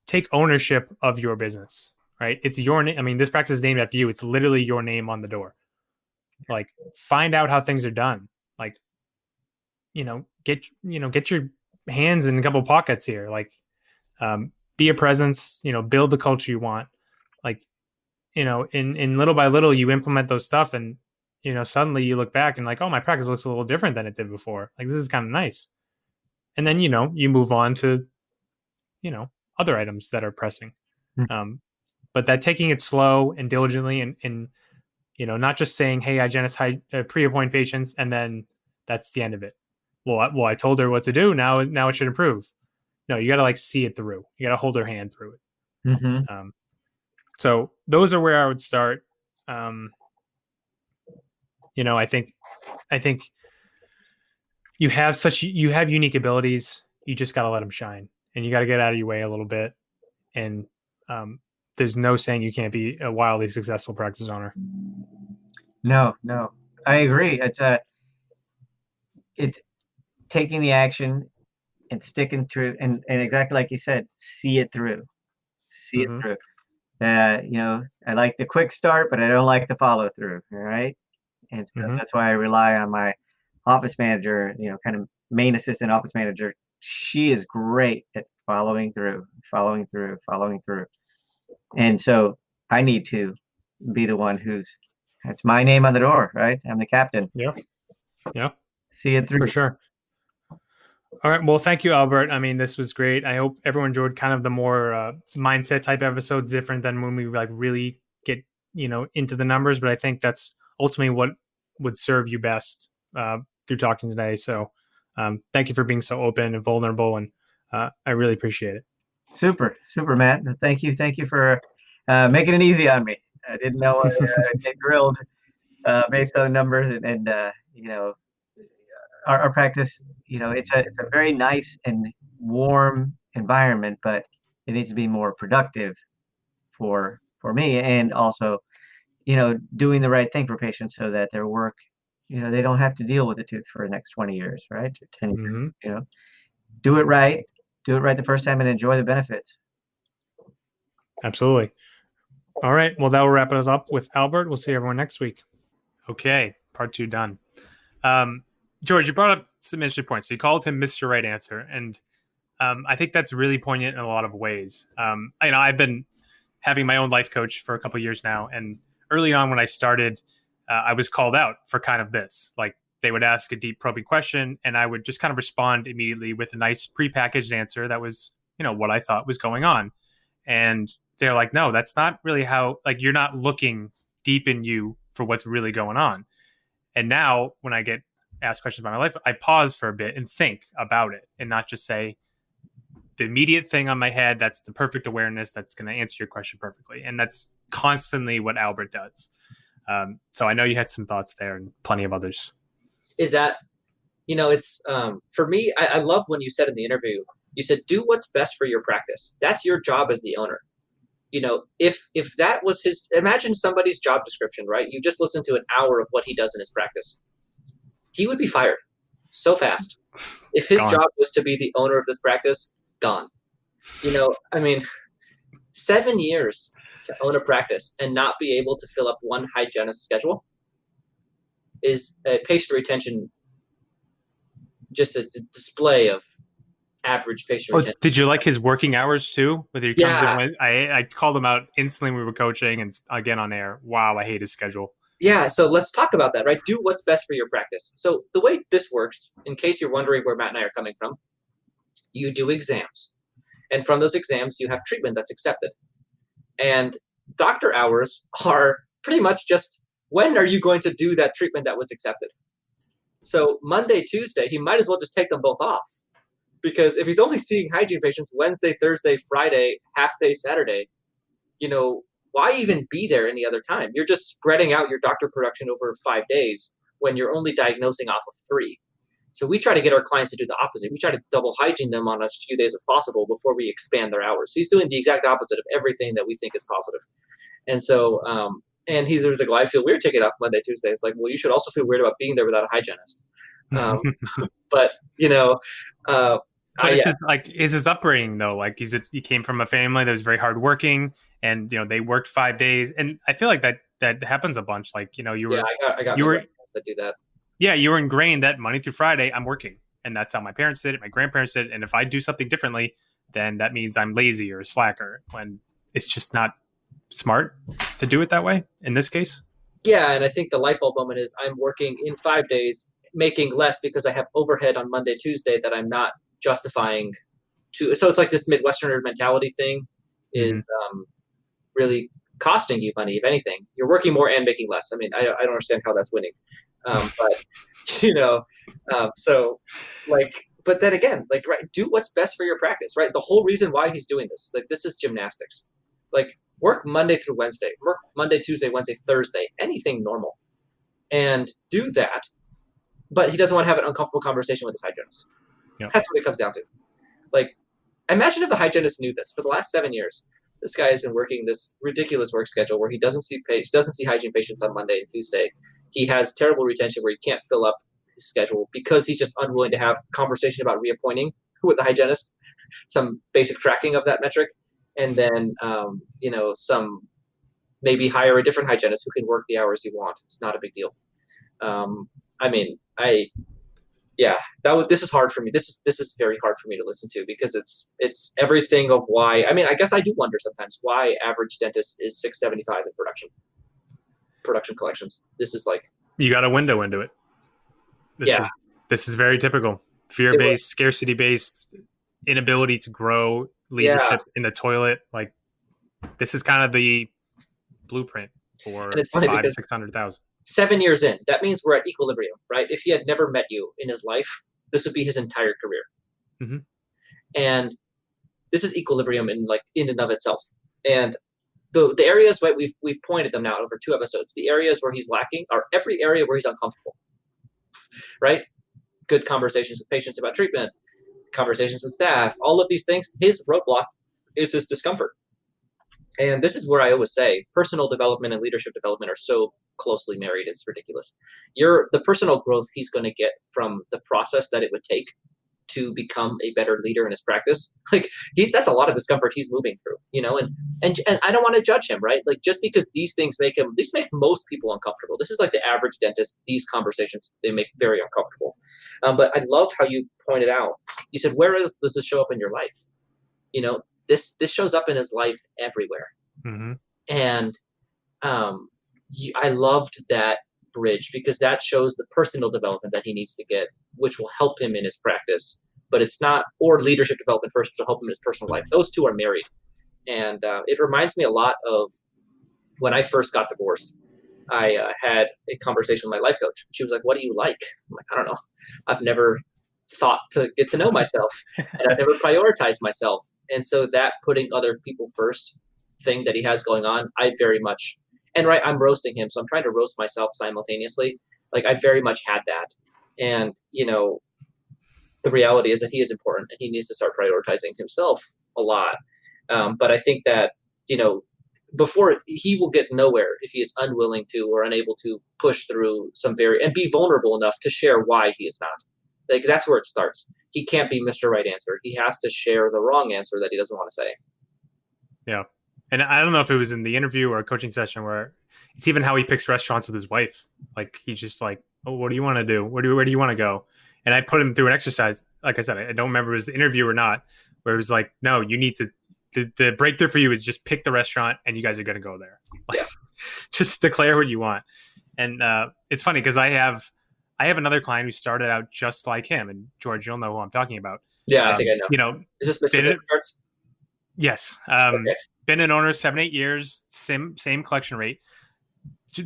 Speaker 1: take ownership of your business, right? It's your name. I mean, this practice is named after you. It's literally your name on the door. Like, find out how things are done. Like, get your hands in a couple pockets here. Like, be a presence, build the culture you want. Like, in little by little, you implement those stuff and, suddenly you look back and like, oh, my practice looks a little different than it did before. Like, this is kind of nice. And then, you move on to, other items that are pressing. But that taking it slow and diligently and not just saying, hey, hygienist, pre-appoint patients, and then that's the end of it. Well, I told her what to do. Now it should improve. No, you got to like see it through. You got to hold her hand through it. So those are where I would start. I think you have unique abilities. You just got to let them shine, and you got to get out of your way a little bit. And there's no saying you can't be a wildly successful practice owner.
Speaker 3: No, I agree. It's taking the action and sticking through, and exactly like you said, see it through. It through. I like the quick start, but I don't like the follow through. All right. And so that's why I rely on my office manager, kind of main assistant office manager. She is great at following through. And so I need to be the one it's my name on the door, right? I'm the captain.
Speaker 1: Yeah.
Speaker 3: See it through.
Speaker 1: For sure. All right. Well, thank you, Albert. I mean, this was great. I hope everyone enjoyed kind of the more mindset type episodes, different than when we like really get into the numbers, but I think that's ultimately what would serve you best through talking today. So thank you for being so open and vulnerable, and I really appreciate it.
Speaker 3: Super, Matt. Thank you for making it easy on me. I didn't know I'd get grilled based on numbers, and our practice. It's a very nice and warm environment, but it needs to be more productive for me, and also doing the right thing for patients so that their work, they don't have to deal with the tooth for the next 20 years, right? Or 10 years,
Speaker 1: Mm-hmm.
Speaker 3: Do it right. Do it right the first time and enjoy the benefits.
Speaker 1: Absolutely. All right. Well, that will wrap us up with Albert. We'll see everyone next week. Okay. Part 2 done. George, you brought up some interesting points. So you called him Mr. Right Answer. And I think that's really poignant in a lot of ways. I've been having my own life coach for a couple of years now. And early on when I started, I was called out for kind of this. Like, they would ask a deep probing question and I would just kind of respond immediately with a nice prepackaged answer that was, what I thought was going on. And they're like, no, that's not really how, like, you're not looking deep in you for what's really going on. And now when I get asked questions about my life, I pause for a bit and think about it and not just say the immediate thing on my head. That's the perfect awareness that's going to answer your question perfectly. And that's constantly what Albert does. So I know you had some thoughts there and plenty of others.
Speaker 2: Is that, it's for me, I love when you said in the interview, you said, do what's best for your practice. That's your job as the owner. If that was his, imagine somebody's job description, right? You just listen to an hour of what he does in his practice. He would be fired so fast. If his job was to be the owner of this practice, gone. 7 years to own a practice and not be able to fill up one hygienist schedule is a patient retention, just a display of average patient retention.
Speaker 1: Did you like his working hours too? Whether he comes in, I called him out instantly when we were coaching and again on air. Wow, I hate his schedule.
Speaker 2: Yeah, so let's talk about that, right? Do what's best for your practice. So the way this works, in case you're wondering where Matt and I are coming from, you do exams. And from those exams, you have treatment that's accepted. And doctor hours are pretty much just, when are you going to do that treatment that was accepted? So Monday, Tuesday, he might as well just take them both off. Because if he's only seeing hygiene patients Wednesday, Thursday, Friday, half day Saturday, why even be there any other time? You're just spreading out your doctor production over 5 days when you're only diagnosing off of 3. So we try to get our clients to do the opposite. We try to double hygiene them on as few days as possible before we expand their hours. So he's doing the exact opposite of everything that we think is positive. And so, and he's like, well, I feel weird taking it off Monday, Tuesday. It's like, well, you should also feel weird about being there without a hygienist. But
Speaker 1: is his upbringing though? Like he came from a family that was very hardworking, and they worked 5 days, and I feel like that happens a bunch. Like I got
Speaker 2: that do that.
Speaker 1: Yeah, you were ingrained that Monday through Friday I'm working, and that's how my parents did it, my grandparents did it, and if I do something differently, then that means I'm lazy or a slacker. When it's just not smart to do it that way in this case.
Speaker 2: Yeah, and I think the light bulb moment is I'm working in 5 days, making less because I have overhead on Monday, Tuesday that I'm not justifying to. So it's like this Midwesterner mentality thing is really costing you money. If anything, you're working more and making less. I mean, I don't understand how that's winning. But then again, like, right, do what's best for your practice, right? The whole reason why he's doing this, like, this is gymnastics. Like, work Monday through Wednesday, work Monday, Tuesday, Wednesday, Thursday, anything normal, and do that. But he doesn't want to have an uncomfortable conversation with his hygienist. Yep. That's what it comes down to. Like, imagine if the hygienist knew this. For the last 7 years, this guy has been working this ridiculous work schedule where he doesn't see hygiene patients on Monday and Tuesday. He has terrible retention where he can't fill up his schedule because he's just unwilling to have conversation about reappointing with the hygienist, some basic tracking of that metric, and then some maybe hire a different hygienist who can work the hours you want. It's not a big deal. This is hard for me. This is very hard for me to listen to because it's everything of why. I mean, I guess I do wonder sometimes why average dentist is $675 in production collections. This is like,
Speaker 1: you got a window into it. This is very typical. Fear-based, scarcity-based, inability to grow, leadership in the toilet. Like, this is kind of the blueprint. for
Speaker 2: And it's funny
Speaker 1: five to
Speaker 2: because
Speaker 1: 600,000.
Speaker 2: 7 years in, that means we're at equilibrium, right? If he had never met you in his life, this would be his entire career.
Speaker 1: Mm-hmm.
Speaker 2: And this is equilibrium in and of itself. And the areas, right, we've pointed them out over 2 episodes. The areas where he's lacking are every area where he's uncomfortable, right? Good conversations with patients about treatment, conversations with staff, all of these things. His roadblock is his discomfort. And this is where I always say personal development and leadership development are so closely married. It's ridiculous. The personal growth he's going to get from the process that it would take to become a better leader in his practice. Like that's a lot of discomfort he's moving through, and I don't want to judge him, right? Like just because these things make most people uncomfortable. This is like the average dentist. These conversations, they make very uncomfortable. But I love how you pointed out, you said, does this show up in your life? This shows up in his life everywhere.
Speaker 1: Mm-hmm.
Speaker 2: And I loved that bridge because that shows the personal development that he needs to get, which will help him in his practice. But it's not, or leadership development first, which will help him in his personal life. Those two are married. And it reminds me a lot of when I first got divorced. I had a conversation with my life coach. She was like, "What do you like?" I'm like, "I don't know. I've never thought to get to know myself, and I've never prioritized myself." And so that putting other people first thing that he has going on, I very much, and right, I'm roasting him, so I'm trying to roast myself simultaneously. Like I very much had that. And, the reality is that he is important and he needs to start prioritizing himself a lot. But I think that, before he will get nowhere if he is unwilling to or unable to push through and be vulnerable enough to share why he is not. Like that's where it starts. He can't be Mr. Right Answer. He has to share the wrong answer that he doesn't want to say.
Speaker 1: Yeah. And I don't know if it was in the interview or a coaching session where it's even how he picks restaurants with his wife. Like he's just like, "Oh, what do you want to do? Where do you want to go?" And I put him through an exercise. Like I said, I don't remember if it was the interview or not, where it was like, "No, you need to, the breakthrough for you is just pick the restaurant and you guys are going to go there. Like,
Speaker 2: yeah.
Speaker 1: Just declare what you want." And it's funny because I have another client who started out just like him. And George, you'll know who I'm talking about.
Speaker 2: Yeah, I think I know. Is this Mr. Charts?
Speaker 1: Yes.
Speaker 2: Okay.
Speaker 1: Been an owner 7-8 years, same collection rate.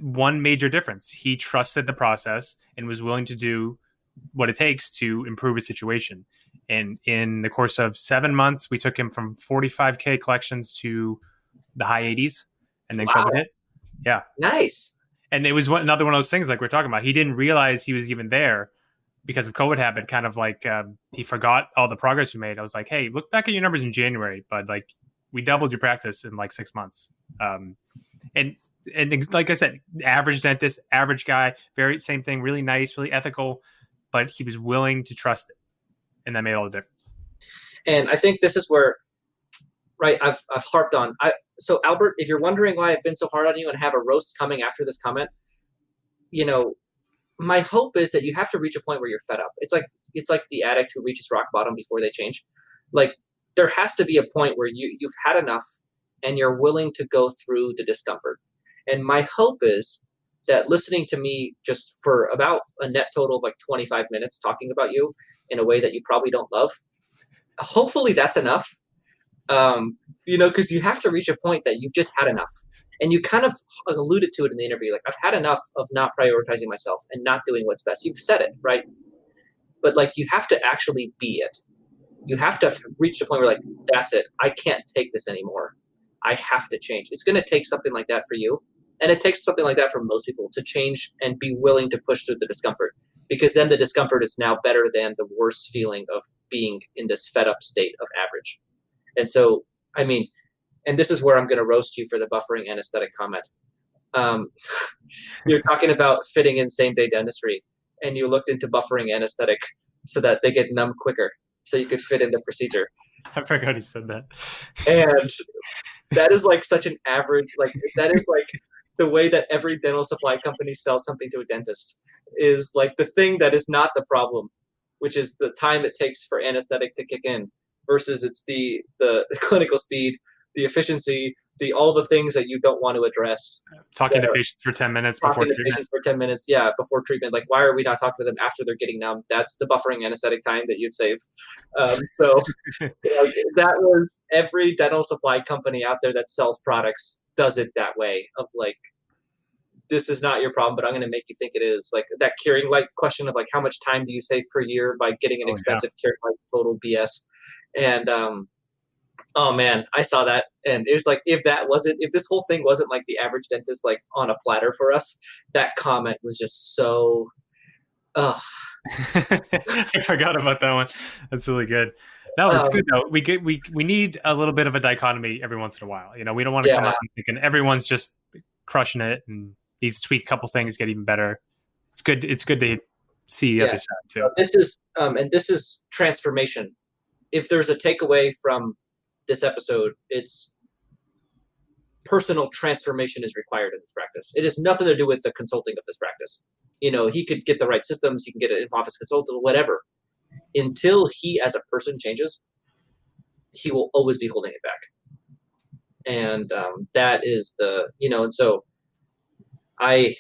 Speaker 1: One major difference. He trusted the process and was willing to do what it takes to improve his situation. And in the course of 7 months, we took him from 45K collections to the high 80s, and then COVID hit. Yeah.
Speaker 2: Nice.
Speaker 1: And it was another one of those things like we're talking about. He didn't realize he was even there because of COVID happened. Kind of like he forgot all the progress we made. I was like, "Hey, look back at your numbers in January, but like we doubled your practice in like 6 months." And like I said, average dentist, average guy, very same thing, really nice, really ethical, but he was willing to trust it, and that made all the difference.
Speaker 2: And I think this is where, right, I've harped on. So Albert, if you're wondering why I've been so hard on you and have a roast coming after this comment, my hope is that you have to reach a point where you're fed up. It's like the addict who reaches rock bottom before they change. Like there has to be a point where you've had enough and you're willing to go through the discomfort. And my hope is that listening to me just for about a net total of like 25 minutes talking about you in a way that you probably don't love, hopefully that's enough. Because you have to reach a point that you've just had enough. And you kind of alluded to it in the interview. Like, I've had enough of not prioritizing myself and not doing what's best. You've said it, right? But like, you have to actually be it. You have to reach the point where like, that's it. I can't take this anymore. I have to change. It's going to take something like that for you. And it takes something like that for most people to change and be willing to push through the discomfort, because then the discomfort is now better than the worst feeling of being in this fed up state of average. And so, and this is where I'm going to roast you for the buffering anesthetic comment. You're talking about fitting in same-day dentistry, and you looked into buffering anesthetic so that they get numb quicker, so you could fit in the procedure.
Speaker 1: I forgot he said that.
Speaker 2: And that is like such an average, like that is like the way that every dental supply company sells something to a dentist, is like the thing that is not the problem, which is the time it takes for anesthetic to kick in, versus it's the clinical speed, the efficiency, all the things that you don't want to address.
Speaker 1: Talking to patients for 10 minutes before treatment.
Speaker 2: Patients for 10 minutes, before treatment. Like, why are we not talking to them after they're getting numb? That's the buffering anesthetic time that you'd save. So that was every dental supply company out there that sells products does it that way, of like this is not your problem, but I'm going to make you think it is. Like that curing light question of like, how much time do you save per year by getting an expensive curing light? Total BS. And, oh man, I saw that. And it was like, if this whole thing wasn't like the average dentist, like on a platter for us, that comment was just so, ugh.
Speaker 1: I forgot about that one. That's really good. No, it's good though. We need a little bit of a dichotomy every once in a while. We don't want to come out thinking everyone's just crushing it and needs to tweak a couple things, get even better. It's good to see the other side too.
Speaker 2: This is transformation. If there's a takeaway from this episode, it's personal transformation is required in this practice. It has nothing to do with the consulting of this practice. He could get the right systems, he can get an in-office consultant, whatever. Until he as a person changes, he will always be holding it back. And that is and so I'm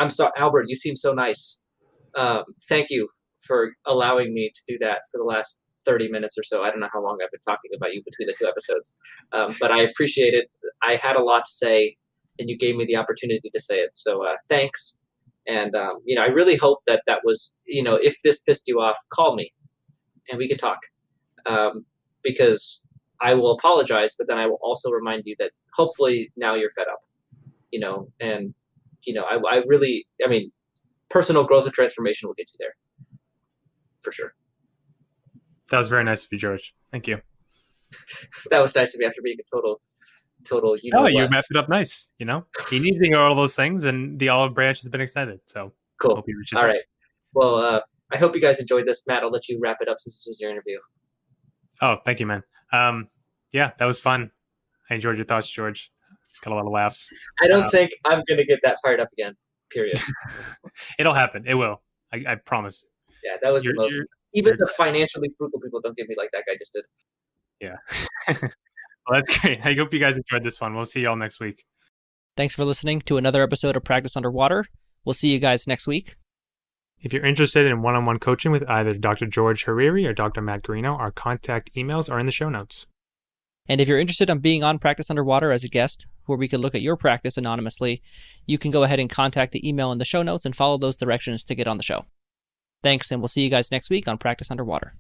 Speaker 2: sorry, Albert, you seem so nice. Thank you for allowing me to do that for the last 30 minutes or so. I don't know how long I've been talking about you between the two episodes, but I appreciate it. I had a lot to say, and you gave me the opportunity to say it. So thanks. And, I really hope that was, if this pissed you off, call me and we can talk, because I will apologize, but then I will also remind you that hopefully now you're fed up, and, I really, personal growth and transformation will get you there for sure.
Speaker 1: That was very nice of you, George. Thank you.
Speaker 2: That was nice of me after being a total. You
Speaker 1: wrapped it up nice. He needs to hear all those things, and the olive branch has been extended. So
Speaker 2: cool. All right. Well, I hope you guys enjoyed this. Matt, I'll let you wrap it up since this was your interview.
Speaker 1: Oh, thank you, man. Yeah, that was fun. I enjoyed your thoughts, George. Got a lot of laughs.
Speaker 2: I don't think I'm going to get that fired up again. Period.
Speaker 1: It'll happen. It will. I promise.
Speaker 2: Yeah, that was the most. Even the financially frugal people don't get me like that guy just did.
Speaker 1: Yeah. Well, that's great. I hope you guys enjoyed this one. We'll see y'all next week.
Speaker 4: Thanks for listening to another episode of Practice Underwater. We'll see you guys next week.
Speaker 1: If you're interested in one-on-one coaching with either Dr. George Hariri or Dr. Matt Garino, our contact emails are in the show notes.
Speaker 4: And if you're interested in being on Practice Underwater as a guest, where we could look at your practice anonymously, you can go ahead and contact the email in the show notes and follow those directions to get on the show. Thanks, and we'll see you guys next week on Practice Underwater.